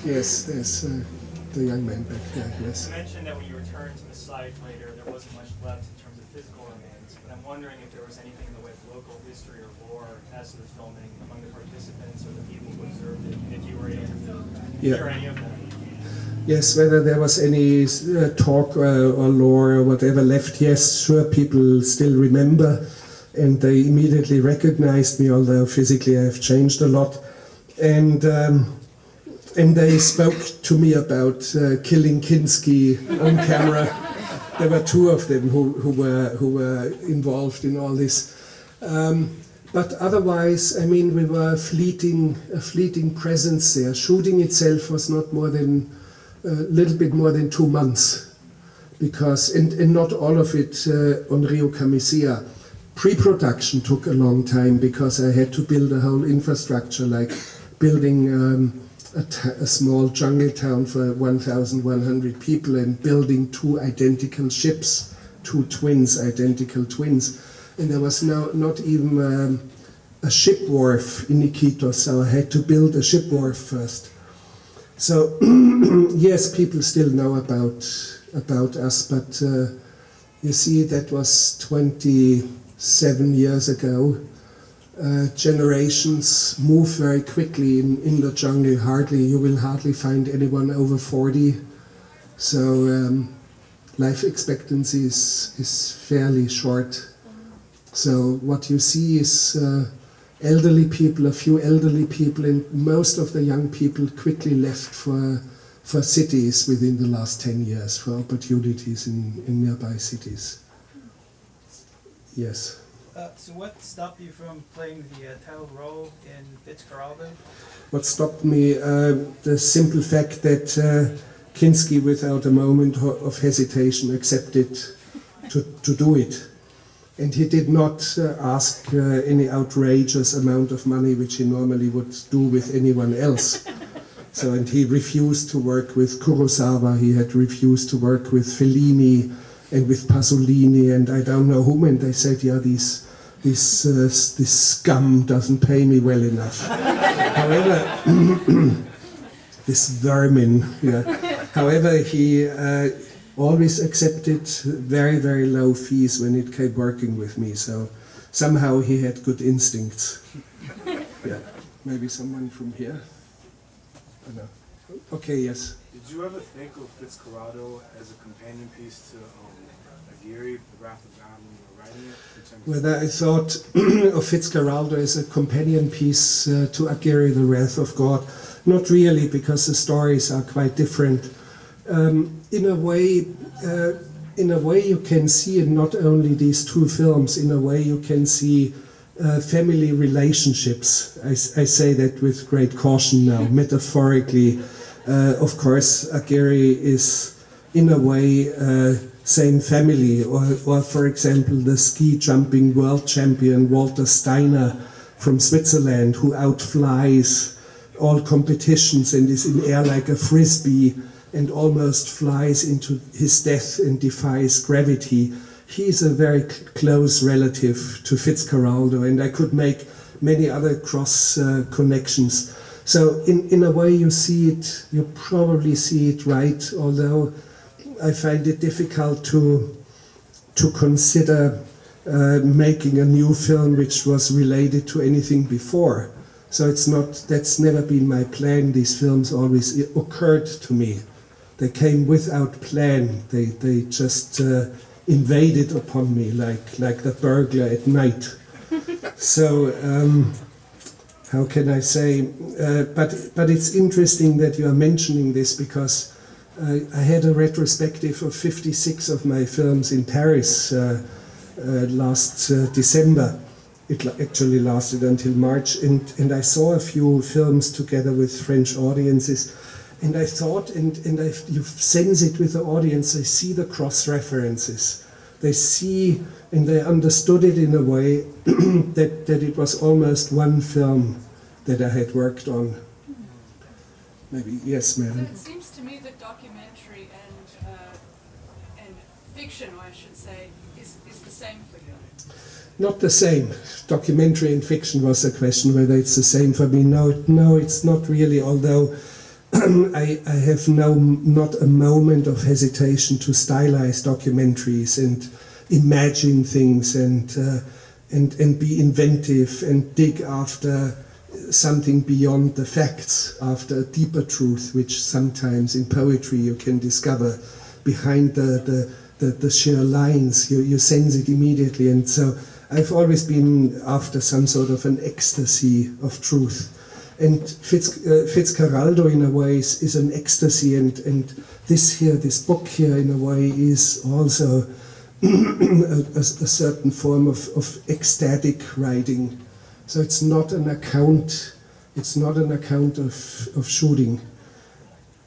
Yes, there's the young man back there, yes. You mentioned that when you returned to the site later, there wasn't much left in terms of physical remains, but I'm wondering if there was anything in the way of local history or lore as to the filming among the participants or the people who observed it, and if you were able to hear any of that. Yes, whether there was any talk or lore or whatever left, yes, sure, people still remember, and they immediately recognized me, although physically I have changed a lot. And they spoke to me about killing Kinski on camera. There were two of them who were involved in all this. But otherwise, I mean, we were a fleeting presence there. Shooting itself was not more than a little bit more than 2 months, because and not all of it on Rio Camisea. Pre-production took a long time because I had to build a whole infrastructure, like building a small jungle town for 1,100 people and building 2 identical ships, 2 twins, identical twins. And there was not even a ship wharf in Iquitos, so I had to build a ship wharf first. So yes, people still know about us, but you see, that was 27 years ago. Generations move very quickly in the jungle. You will hardly find anyone over 40. So life expectancy is fairly short. So what you see is elderly people, a few elderly people, and most of the young people quickly left for cities within the last 10 years, for opportunities in nearby cities. Yes. So what stopped you from playing the title role in Fitzcarraldo? What stopped me? The simple fact that Kinski, without a moment of hesitation, accepted to do it. And he did not ask any outrageous amount of money, which he normally would do with anyone else. So, and he refused to work with Kurosawa, he had refused to work with Fellini and with Pasolini and I don't know whom, and they said, yeah, this scum doesn't pay me well enough. However, this vermin, yeah. However, he always accepted very, very low fees when it came working with me, so somehow he had good instincts. Yeah, maybe someone from here? Oh, no. Okay, yes. Did you ever think of Fitzcarraldo as a companion piece to Aguirre, The Wrath of God, when you were writing it? Whether I thought of Fitzcarraldo as a companion piece to Aguirre, The Wrath of God? Not really, because the stories are quite different. In a way, you can see in not only these 2 films. In a way, you can see family relationships. I say that with great caution now, metaphorically. Of course, Aguirre is, in a way, same family. Or, for example, the ski jumping world champion Walter Steiner from Switzerland, who outflies all competitions and is in air like a frisbee and almost flies into his death and defies gravity. He's a very close relative to Fitzcarraldo, and I could make many other cross connections. So in a way you see it, you probably see it right, although I find it difficult to consider making a new film which was related to anything before. So that's never been my plan. These films always occurred to me. They came without plan. They just invaded upon me like the burglar at night. So how can I say? But it's interesting that you are mentioning this, because I had a retrospective of 56 of my films in Paris last December. It actually lasted until March, and I saw a few films together with French audiences. And I thought, and you sense it with the audience, they see the cross-references. They see, and they understood it in a way that it was almost one film that I had worked on. Maybe, yes, madam. So it seems to me that documentary and fiction, or I should say, is the same for you. Not the same. Documentary and fiction was a question whether it's the same for me. No, it's not really, although I have not a moment of hesitation to stylize documentaries and imagine things and be inventive and dig after something beyond the facts, after a deeper truth, which sometimes in poetry you can discover behind the sheer lines. You sense it immediately, and so I've always been after some sort of an ecstasy of truth. And Fitzcarraldo in a way is an ecstasy, and this book here in a way is also a certain form of ecstatic writing. So it's not an account of shooting.